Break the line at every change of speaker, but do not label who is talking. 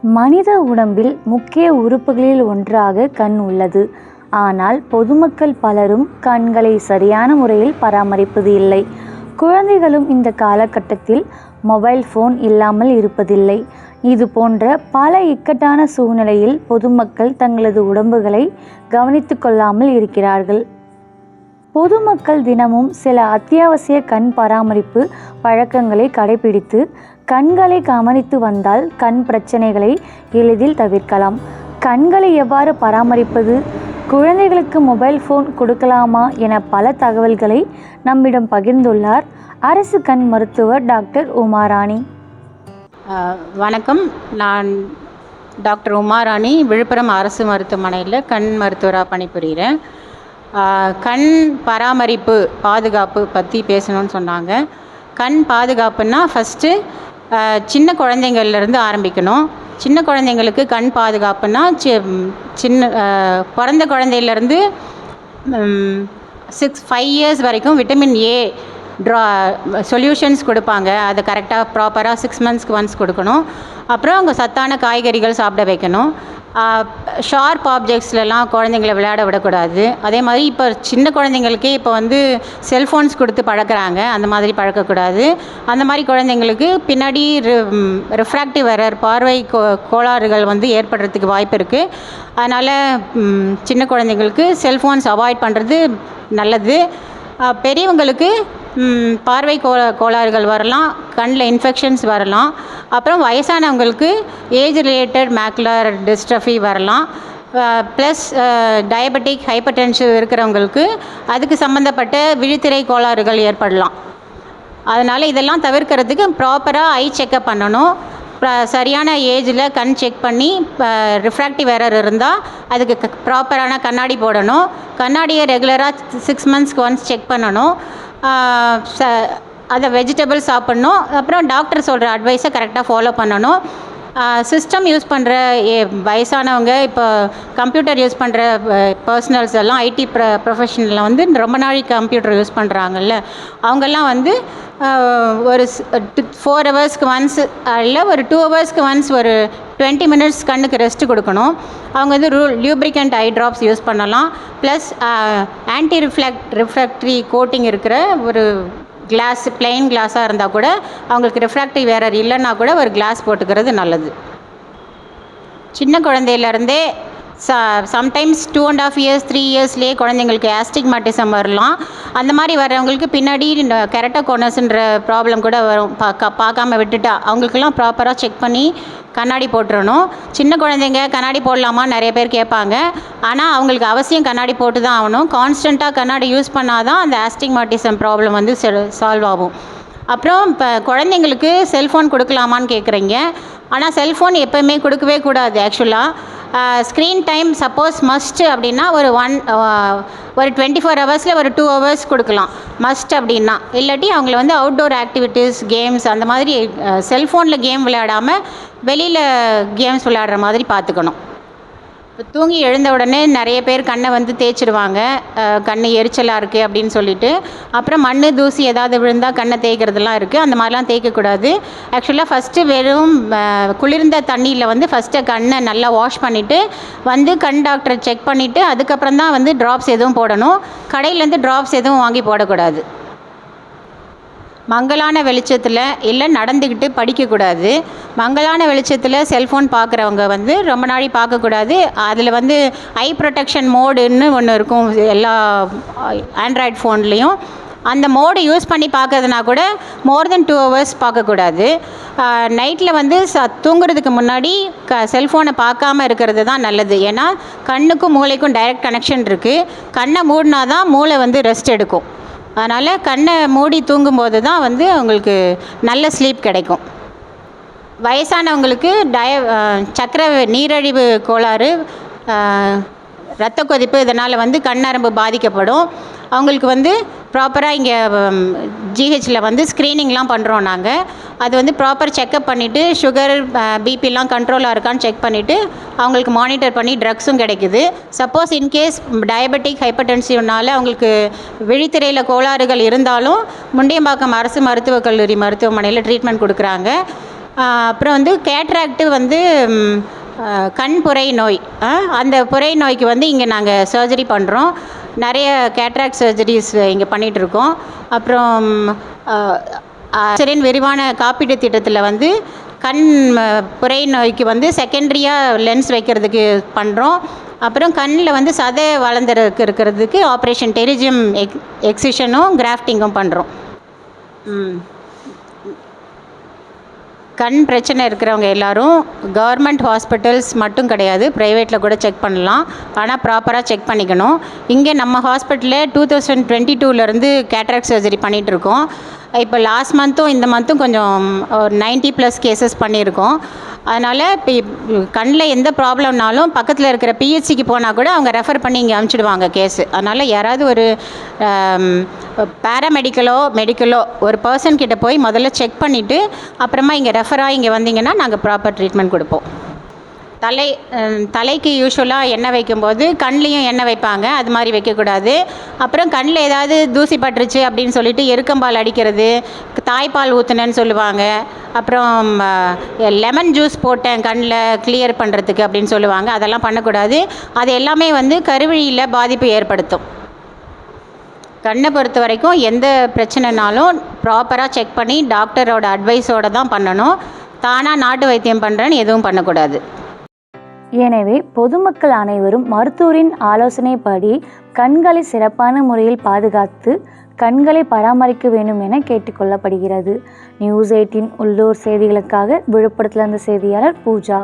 மனித உடம்பில் முக்கிய உறுப்புகளில் ஒன்றாக கண் உள்ளது. ஆனால் பொதுமக்கள் பலரும் கண்களை சரியான முறையில் பராமரிப்பது இல்லை. குழந்தைகளும் இந்த காலகட்டத்தில் மொபைல் ஃபோன் இல்லாமல் இருப்பதில்லை. இது போன்ற பல இக்கட்டான சூழ்நிலையில் பொதுமக்கள் தங்களது உடம்புகளை கவனித்து கொள்ளாமல் இருக்கிறார்கள். பொதுமக்கள் தினமும் சில அத்தியாவசிய கண் பராமரிப்பு பழக்கங்களை கடைபிடித்து கண்களை கவனித்து வந்தால் கண் பிரச்சனைகளை எளிதில் தவிர்க்கலாம். கண்களை எவ்வாறு பராமரிப்பது, குழந்தைகளுக்கு மொபைல் ஃபோன் கொடுக்கலாமா என பல தகவல்களை நம்மிடம் பகிர்ந்துள்ளார் அரசு கண் மருத்துவர் டாக்டர் உமாராணி.
வணக்கம். நான் டாக்டர் உமாராணி, விழுப்புரம் அரசு மருத்துவமனையில் கண் மருத்துவராக பணிபுரிகிறேன். கண் பராமரிப்பு பாதுகாப்பு பற்றி பேசணும்னு சொன்னாங்க. கண் பாதுகாப்புன்னா ஃபஸ்ட்டு சின்ன குழந்தைங்கள்லேருந்து ஆரம்பிக்கணும். சின்ன குழந்தைங்களுக்கு கண் பாதுகாப்புன்னா பிறந்த குழந்தையிலேருந்து 5 இயர்ஸ் வரைக்கும் விட்டமின் ஏ சொல்யூஷன்ஸ் கொடுப்பாங்க. அதை கரெக்டாக ப்ராப்பராக 6 மந்த்ஸ்க்கு ஒன்ஸ் கொடுக்கணும். அப்புறம் அவங்க சத்தான காய்கறிகள் சாப்பிட வைக்கணும். ஷார்ப் ஆப்ஜெக்ட்ஸ்லாம் குழந்தைங்கள விளையாட விடக்கூடாது. அதே மாதிரி இப்போ சின்ன குழந்தைங்களுக்கே இப்போ செல்ஃபோன்ஸ் கொடுத்து பழக்கிறாங்க. அந்த மாதிரி பழக்கக்கூடாது. அந்த மாதிரி குழந்தைங்களுக்கு பின்னாடி ரிஃப்ராக்டிவ் எரர், பார்வை கோளாறுகள் ஏற்படுறதுக்கு வாய்ப்பு இருக்குது. அதனால் சின்ன குழந்தைங்களுக்கு செல்ஃபோன்ஸ் அவாய்ட் பண்ணுறது நல்லது. பெரியவங்களுக்கு பார்வை கோளாறுகள் வரலாம், கண்ணில் இன்ஃபெக்ஷன்ஸ் வரலாம். அப்புறம் வயசானவங்களுக்கு ஏஜ் ரிலேட்டட் மேக்குலர் டிஸ்ட்ரஃபி வரலாம். ப்ளஸ் டயபெட்டிக் ஹைப்பர்டென்ஷன் இருக்கிறவங்களுக்கு அதுக்கு சம்மந்தப்பட்ட விழித்திரை கோளாறுகள் ஏற்படலாம். அதனால் இதெல்லாம் தவிர்க்கிறதுக்கு ப்ராப்பராக ஐ செக்கப் பண்ணணும். சரியான ஏஜில் கண் செக் பண்ணி ரிஃப்ராக்டிவ் எரர் இருந்தால் அதுக்கு ப்ராப்பரான கண்ணாடி போடணும். கண்ணாடியை ரெகுலராக 6 மந்த்ஸ்க்கு ஒன்ஸ் செக் பண்ணணும். அதை வெஜிடபிள்ஸ் சாப்பிட்ணும். அப்புறம் டாக்டர் சொல்கிற அட்வைஸை கரெக்டாக ஃபாலோ பண்ணணும். சிஸ்டம் யூஸ் பண்ணுற வயசானவங்க, இப்போ கம்ப்யூட்டர் யூஸ் பண்ணுற பர்சனல்ஸ் எல்லாம், ஐடி ப்ரொஃபஷனில் ரொம்ப நாளைக்கு கம்ப்யூட்டர் யூஸ் பண்ணுறாங்கல்ல, அவங்கெல்லாம் ஒரு 4 ஹவர்ஸ்க்கு ஒன்ஸ் இல்லை ஒரு 2 ஹவர்ஸ்க்கு ஒன்ஸ் ஒரு 20 மினிட்ஸ் கண்ணுக்கு ரெஸ்ட் கொடுக்கணும். அவங்க லியூப்ரிகண்ட் ஐ ட்ராப்ஸ் யூஸ் பண்ணலாம். ப்ளஸ் ஆன்டி ரிஃப்ராக்டரி கோட்டிங் இருக்கிற ஒரு கிளாஸ், பிளெயின் கிளாஸாக இருந்தால் கூட அவங்களுக்கு ரிஃப்ராக்டிவ் எரர் இல்லைன்னா கூட ஒரு கிளாஸ் போட்டுக்கிறது நல்லது. சின்ன குழந்தையிலேருந்தே சம்டைம்ஸ் 2.5 இயர்ஸ் 3 இயர்ஸ்லேயே குழந்தைங்களுக்கு ஆஸ்டிக்மேட்டிசம் வரலாம். அந்த மாதிரி வரவங்களுக்கு பின்னாடி கெரட்டோகோனஸ்ன்ற ப்ராப்ளம் கூட வரும். பார்க்காம விட்டுட்டா அவங்களுக்கெல்லாம் ப்ராப்பராக செக் பண்ணி கண்ணாடி போட்டுறணும். சின்ன குழந்தைங்க கண்ணாடி போடலாமா நிறைய பேர் கேட்பாங்க. ஆனால் அவங்களுக்கு அவசியம் கண்ணாடி போட்டு தான் ஆகணும். கான்ஸ்டண்ட்டாக கண்ணாடி யூஸ் பண்ணால் தான் அந்த ஆஸ்டிக்மேட்டிசம் ப்ராப்ளம் சால்வ் ஆகும். அப்புறம் இப்போ குழந்தைங்களுக்கு செல்ஃபோன் கொடுக்கலாமான்னு கேட்குறீங்க. ஆனால் செல்ஃபோன் எப்போவுமே கொடுக்கவே கூடாது. ஆக்சுவலாக ஸ்க்ரீன் டைம் சப்போஸ் மஸ்ட்டு அப்படின்னா ஒரு 24 ஹவர்ஸில் ஒரு 2 ஹவர்ஸ் கொடுக்கலாம் மஸ்ட் அப்படின்னா. இல்லாட்டி அவங்கள அவுட்டோர் ஆக்டிவிட்டீஸ், கேம்ஸ் அந்த மாதிரி செல்ஃபோனில் கேம் விளையாடாமல் வெளியில் கேம்ஸ் விளையாடுற மாதிரி பார்த்துக்கணும். இப்போ தூங்கி எழுந்த உடனே நிறைய பேர் கண்ணை தேய்ச்சிடுவாங்க, கண் எரிச்சலாக இருக்குது அப்படின்னு சொல்லிட்டு. அப்புறம் மண் தூசி ஏதாவது விழுந்தால் கண்ணை தேய்க்கிறதுலாம் இருக்குது. அந்த மாதிரிலாம் தேய்க்கக்கூடாது. ஆக்சுவலாக ஃபஸ்ட்டு வெறும் குளிர்ந்த தண்ணியில் ஃபஸ்ட்டு கண்ணை நல்லா வாஷ் பண்ணிவிட்டு கண் டாக்டரை செக் பண்ணிவிட்டு அதுக்கப்புறம் தான் ட்ராப்ஸ் எதுவும் போடணும். கடையிலேருந்து ட்ராப்ஸ் எதுவும் வாங்கி போடக்கூடாது. மங்கலான வெளிச்சத்தில் இல்லை நடந்துக்கிட்டு படிக்கக்கூடாது. மங்கலான வெளிச்சத்தில் செல்ஃபோன் பார்க்குறவங்க ரொம்ப நாளை பார்க்கக்கூடாது. அதில் ஐ ப்ரொடெக்ஷன் மோடுன்னு ஒன்று இருக்கும் எல்லா ஆண்ட்ராய்டு ஃபோன்லேயும். அந்த மோடு யூஸ் பண்ணி பார்க்கறதுனா கூட மோர் தென் 2 ஹவர்ஸ் பார்க்கக்கூடாது. நைட்டில் தூங்குறதுக்கு முன்னாடி செல்ஃபோனை பார்க்காம இருக்கிறது தான் நல்லது. ஏன்னா கண்ணுக்கும் மூளைக்கும் டைரக்ட் கனெக்ஷன் இருக்குது. கண்ணை மூடினா தான் மூளை ரெஸ்ட் எடுக்கும். அதனால் கண்ணை மூடி தூங்கும்போது தான் அவங்களுக்கு நல்ல ஸ்லீப் கிடைக்கும். வயசானவங்களுக்கு சர்க்கரை, நீரிழிவு கோளாறு, இரத்த கொதிப்பு இதனால் கண்ணரம்பு பாதிக்கப்படும். அவங்களுக்கு ப்ராப்பராக இங்கே ஜிஹெச்சில் ஸ்க்ரீனிங்லாம் பண்ணுறோம் நாங்கள். அது ப்ராப்பர் செக்கப் பண்ணிவிட்டு சுகர், பிபிலாம் கண்ட்ரோலாக இருக்கான்னு செக் பண்ணிவிட்டு அவங்களுக்கு மானிட்டர் பண்ணி ட்ரக்ஸும் கிடைக்குது. சப்போஸ் இன்கேஸ் டயபெட்டிக் ஹைப்பர்டென்சிவ்னால் அவங்களுக்கு விழித்திரையில் கோளாறுகள் இருந்தாலும் முண்டியம்பாக்கம் அரசு மருத்துவக் கல்லூரி மருத்துவமனையில் ட்ரீட்மெண்ட் கொடுக்குறாங்க. அப்புறம் வந்து கேட்ராக்டு வந்து கண் புரை நோய், அந்த புரை நோய்க்கு வந்து இங்கே நாங்கள் சர்ஜரி பண்ணுறோம். நிறைய கேட்ராக்ட் சர்ஜரிஸ் இங்கே பண்ணிகிட்ருக்கோம். அப்புறம் அரசின் விரிவான காப்பீட்டு திட்டத்தில் வந்து கண் புரை நோய்க்கு வந்து செகண்டரியாக லென்ஸ் வைக்கிறதுக்கு பண்ணுறோம். அப்புறம் கண்ணில் வந்து சதை இருக்கிறதுக்கு ஆப்ரேஷன் டெரிஜியம் எக்ஸிஷனும் கிராஃப்டிங்கும் பண்ணுறோம். கண் பிரச்சனை இருக்கிறவங்க எல்லோரும் கவர்மெண்ட் ஹாஸ்பிட்டல்ஸ் மட்டும் கிடையாது, ப்ரைவேட்டில் கூட செக் பண்ணலாம். ஆனால் ப்ராப்பராக செக் பண்ணிக்கணும். இங்கே நம்ம ஹாஸ்பிட்டலில் 2022 கேட்ராக்ட் சர்ஜரி பண்ணிகிட்ருக்கோம். இப்போ லாஸ்ட் மந்த்தும் இந்த மந்த்தும் கொஞ்சம் 90+ கேசஸ் பண்ணியிருக்கோம். அதனால் இப்போ கண்ணில் எந்த ப்ராப்ளம்னாலும் பக்கத்தில் இருக்கிற பிஹெச்சிக்கு போனால் கூட அவங்க ரெஃபர் பண்ணி இங்கே அனுப்பிச்சிடுவாங்க கேஸு. அதனால் யாராவது ஒரு பேராமெடிக்கலோ மெடிக்கலோ ஒரு பர்சன் கிட்ட போய் முதல்ல செக் பண்ணிவிட்டு அப்புறமா இங்கே ரெஃபராக இங்கே வந்தீங்கன்னா நாங்கள் ப்ராப்பர் ட்ரீட்மெண்ட் கொடுப்போம். தலைக்கு யூஸ்வலாக எண்ணெய் வைக்கும்போது கண்லேயும் எண்ணெய் வைப்பாங்க, அது மாதிரி வைக்கக்கூடாது. அப்புறம் கண்ணில் ஏதாவது தூசி பட்டுருச்சு அப்படின்னு சொல்லிட்டு எருக்கம்பால் அடிக்கிறது, தாய்ப்பால் ஊற்றுனேன்னு சொல்லுவாங்க. அப்புறம் லெமன் ஜூஸ் போட்டேன் கண்ணில் கிளியர் பண்ணுறதுக்கு அப்படின்னு சொல்லுவாங்க. அதெல்லாம் பண்ணக்கூடாது. அது எல்லாமே வந்து கருவிழியில் பாதிப்பு ஏற்படுத்தும். கண்ணை பொறுத்த வரைக்கும் எந்த பிரச்சனைனாலும் ப்ராப்பராக செக் பண்ணி டாக்டரோட அட்வைஸோடு தான் பண்ணணும். தானாக நாட்டு வைத்தியம் பண்ணுறேன்னு எதுவும் பண்ணக்கூடாது.
எனவே பொதுமக்கள் அனைவரும் மருத்துவரின் ஆலோசனைப்படி கண்களை சிறப்பான முறையில் பாதுகாத்து கண்களை பராமரிக்க வேண்டும் என கேட்டுக்கொள்ளப்படுகிறது. நியூஸ் 18 உள்ளூர் செய்திகளுக்காக விழுப்புரத்திலிருந்து செய்தியாளர் பூஜா.